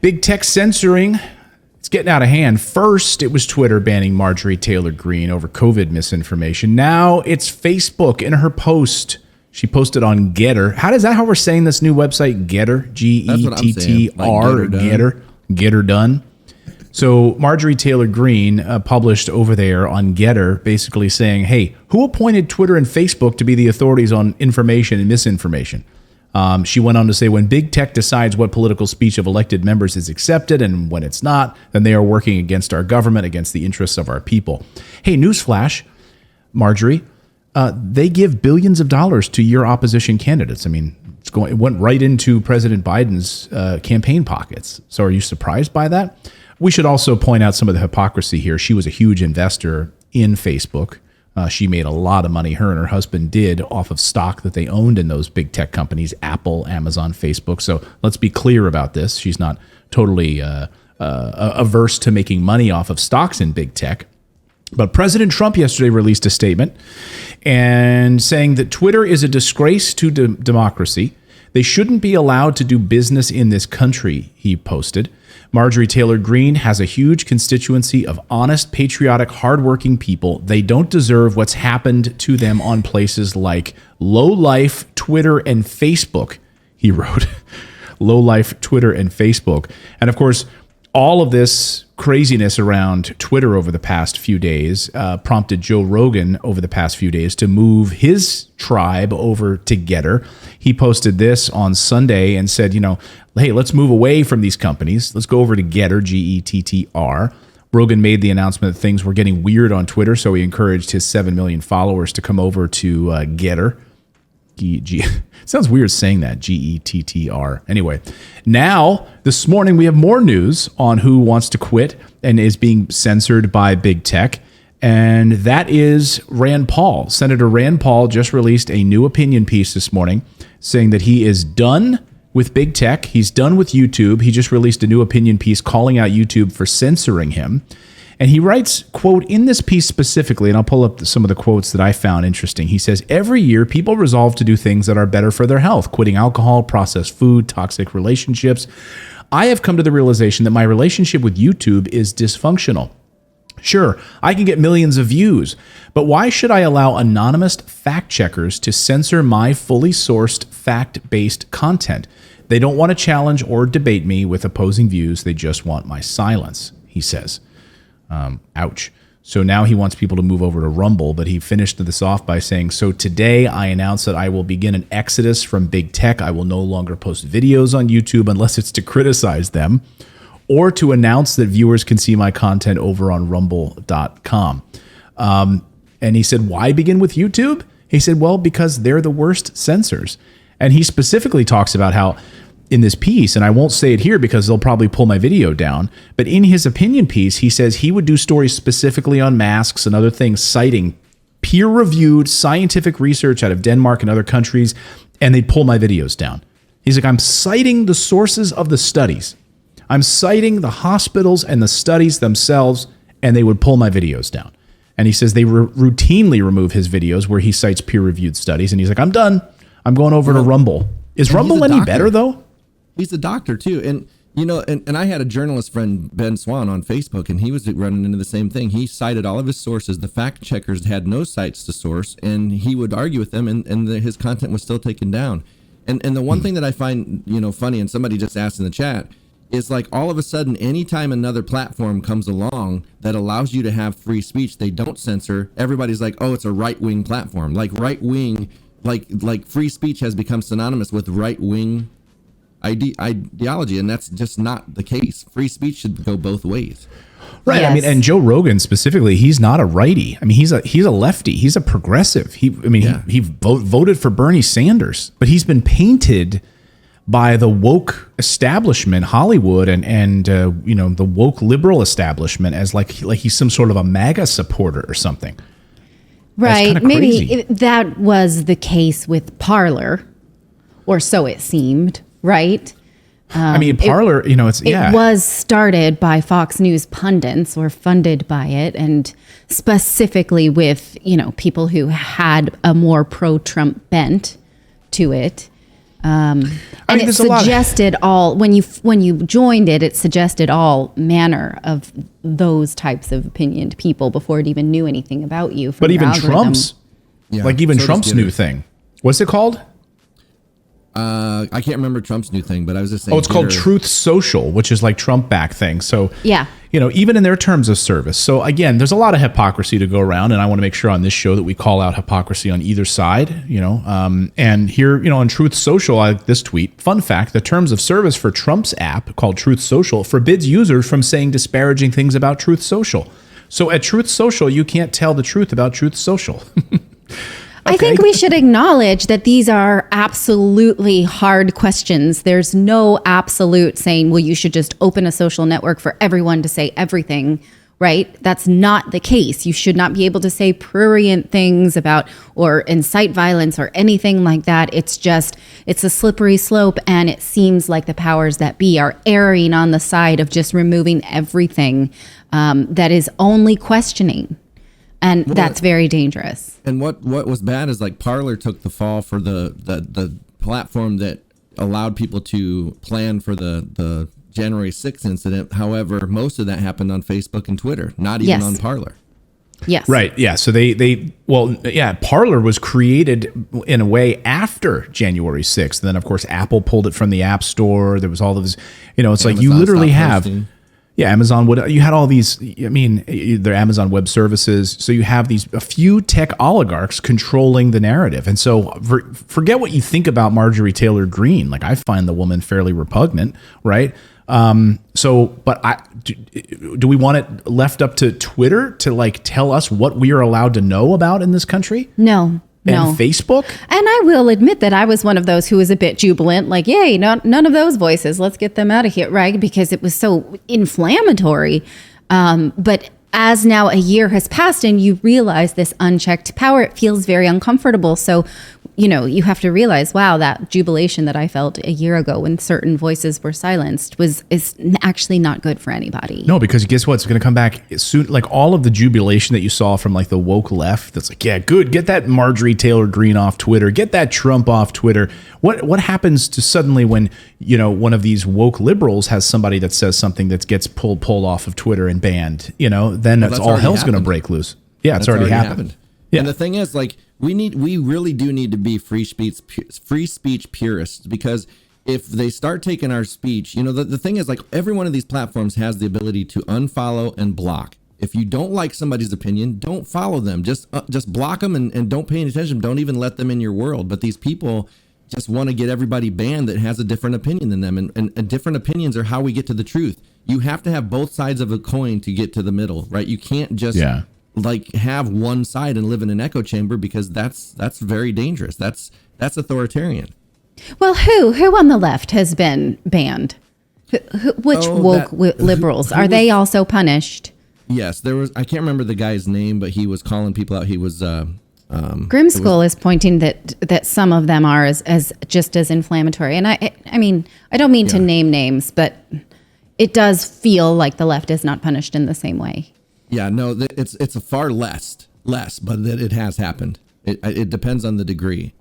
Big tech censoring, it's getting out of hand. First, it was Twitter banning Marjorie Taylor Greene over COVID misinformation. Now it's Facebook. In her post, she posted on Getter. Is that how we're saying this new website? Getter, Gettr, Getter, Get Her Done. So Marjorie Taylor Greene published over there on Getter, basically saying, hey, who appointed Twitter and Facebook to be the authorities on information and misinformation? She went on to say, when big tech decides what political speech of elected members is accepted and when it's not, then they are working against our government, against the interests of our people. Hey, newsflash, Marjorie, they give billions of dollars to your opposition candidates. I mean, it went right into President Biden's campaign pockets. So are you surprised by that? We should also point out some of the hypocrisy here. She was a huge investor in Facebook. She made a lot of money, her and her husband did, off of stock that they owned in those big tech companies, Apple, Amazon, Facebook. So let's be clear about this. She's not totally averse to making money off of stocks in big tech. But President Trump yesterday released a statement and saying that Twitter is a disgrace to democracy. They shouldn't be allowed to do business in this country, he posted. Marjorie Taylor Greene has a huge constituency of honest, patriotic, hardworking people. They don't deserve what's happened to them on places like Low Life, Twitter, and Facebook, he wrote. Low Life, Twitter, and Facebook. And of course, all of this craziness around Twitter over the past few days prompted Joe Rogan over the past few days to move his tribe over to Getter. He posted this on Sunday and said, hey, let's move away from these companies. Let's go over to Getter, Gettr. Rogan made the announcement that things were getting weird on Twitter, so he encouraged his 7 million followers to come over to Getter. Sounds weird saying that, Gettr. Anyway, now, this morning, we have more news on who wants to quit and is being censored by big tech, and that is Rand Paul. Senator Rand Paul just released a new opinion piece this morning saying that he is done with big tech. He's done with YouTube. He just released a new opinion piece calling out YouTube for censoring him. And he writes, quote, in this piece specifically, and I'll pull up some of the quotes that I found interesting. He says, every year people resolve to do things that are better for their health, quitting alcohol, processed food, toxic relationships. I have come to the realization that my relationship with YouTube is dysfunctional. Sure, I can get millions of views, but why should I allow anonymous fact checkers to censor my fully sourced, fact-based content? They don't want to challenge or debate me with opposing views. They just want my silence, he says. Ouch. So now he wants people to move over to Rumble, but he finished this off by saying, so today I announce that I will begin an exodus from big tech. I will no longer post videos on YouTube unless it's to criticize them or to announce that viewers can see my content over on rumble.com. And he said, why begin with YouTube? He said, well, because they're the worst censors. And he specifically talks about how in this piece, and I won't say it here because they'll probably pull my video down, but in his opinion piece, he says he would do stories specifically on masks and other things, citing peer-reviewed scientific research out of Denmark and other countries, and they'd pull my videos down. He's like, I'm citing the sources of the studies. I'm citing the hospitals and the studies themselves, and they would pull my videos down. And he says they routinely remove his videos where he cites peer-reviewed studies, and he's like, I'm done. I'm going over to Rumble. Is Rumble any better, though? He's a doctor, too. And, and I had a journalist friend, Ben Swan, on Facebook, and he was running into the same thing. He cited all of his sources. The fact checkers had no sites to source, and he would argue with them, and his content was still taken down. And the one thing that I find, funny, and somebody just asked in the chat, is like all of a sudden, anytime another platform comes along that allows you to have free speech, they don't censor. Everybody's like, oh, it's a right-wing platform. Like right-wing, like free speech has become synonymous with right-wing ideology, and that's just not the case. Free speech should go both ways. Right. Yes. I mean, and Joe Rogan specifically, he's not a righty. I mean, he's a lefty. He's a progressive. He voted for Bernie Sanders, but he's been painted by the woke establishment, Hollywood, and the woke liberal establishment as like he's some sort of a MAGA supporter or something. Right. Maybe that was the case with Parler, or so it seemed. Right. I mean, Parler, it was started by Fox News pundits or funded by it, and specifically with, people who had a more pro-Trump bent to it. And it there's a lot of- suggested when you joined it, it suggested all manner of those types of opinioned people before it even knew anything about you. But even algorithm. Trump's, Yeah, like even so does Trump's Getter. new thing. What's it called? I can't remember Trump's new thing, but I was just saying. Oh, it's called Getter- Truth Social, which is like Trump back thing. So Yeah. even in their terms of service. So again, there's a lot of hypocrisy to go around, and I want to make sure on this show that we call out hypocrisy on either side. And here, on Truth Social, I like this tweet. Fun fact: the terms of service for Trump's app called Truth Social forbids users from saying disparaging things about Truth Social. So at Truth Social, you can't tell the truth about Truth Social. I think we should acknowledge that these are absolutely hard questions. There's no absolute saying, well, you should just open a social network for everyone to say everything, right? That's not the case. You should not be able to say prurient things about or incite violence or anything like that. It's a slippery slope. And it seems like the powers that be are erring on the side of just removing everything that is only questioning. And that's very dangerous. And what was bad is like Parler took the fall for the platform that allowed people to plan for the January 6th incident. However, most of that happened on Facebook and Twitter, not even on Parler. Yes. Right. Yeah. So Parler was created in a way after January 6th. And then, of course, Apple pulled it from the App Store. There was all of this, it's like you Amazon literally stopped have. hosting. Yeah, Amazon you had all these, they're Amazon Web Services. So you have a few tech oligarchs controlling the narrative. And so forget what you think about Marjorie Taylor Greene. Like, I find the woman fairly repugnant, right? But do we want it left up to Twitter to like tell us what we are allowed to know about in this country? No. And Facebook? And I will admit that I was one of those who was a bit jubilant, like, yay, none of those voices. Let's get them out of here, right? Because it was so inflammatory. But as now a year has passed and you realize this unchecked power, it feels very uncomfortable. So, you have to realize, wow, that jubilation that I felt a year ago when certain voices were silenced is actually not good for anybody. No, because guess what? It's going to come back soon. Like all of the jubilation that you saw from like the woke left, that's like, yeah, good. Get that Marjorie Taylor Greene off Twitter. Get that Trump off Twitter. What happens to suddenly when, one of these woke liberals has somebody that says something that gets pulled off of Twitter and banned, then that's all hell's going to break loose. Yeah, it's already happened. Yeah. And the thing is, like, we really do need to be free speech purists, because if they start taking our speech, the thing is, like, every one of these platforms has the ability to unfollow and block. If you don't like somebody's opinion, don't follow them. Just block them and don't pay any attention. Don't even let them in your world. But these people just want to get everybody banned that has a different opinion than them. And different opinions are how we get to the truth. You have to have both sides of a coin to get to the middle, right? You can't just like have one side and live in an echo chamber, because that's very dangerous. That's authoritarian. Well, who on the left has been banned? Which woke liberals? Are they also punished? Yes, there was. I can't remember the guy's name, but he was calling people out. He was. Grimskull is pointing that some of them are as just as inflammatory, and I mean, I don't mean to name names, but it does feel like the left is not punished in the same way. Yeah, no, it's a far less, but that it has happened. It depends on the degree.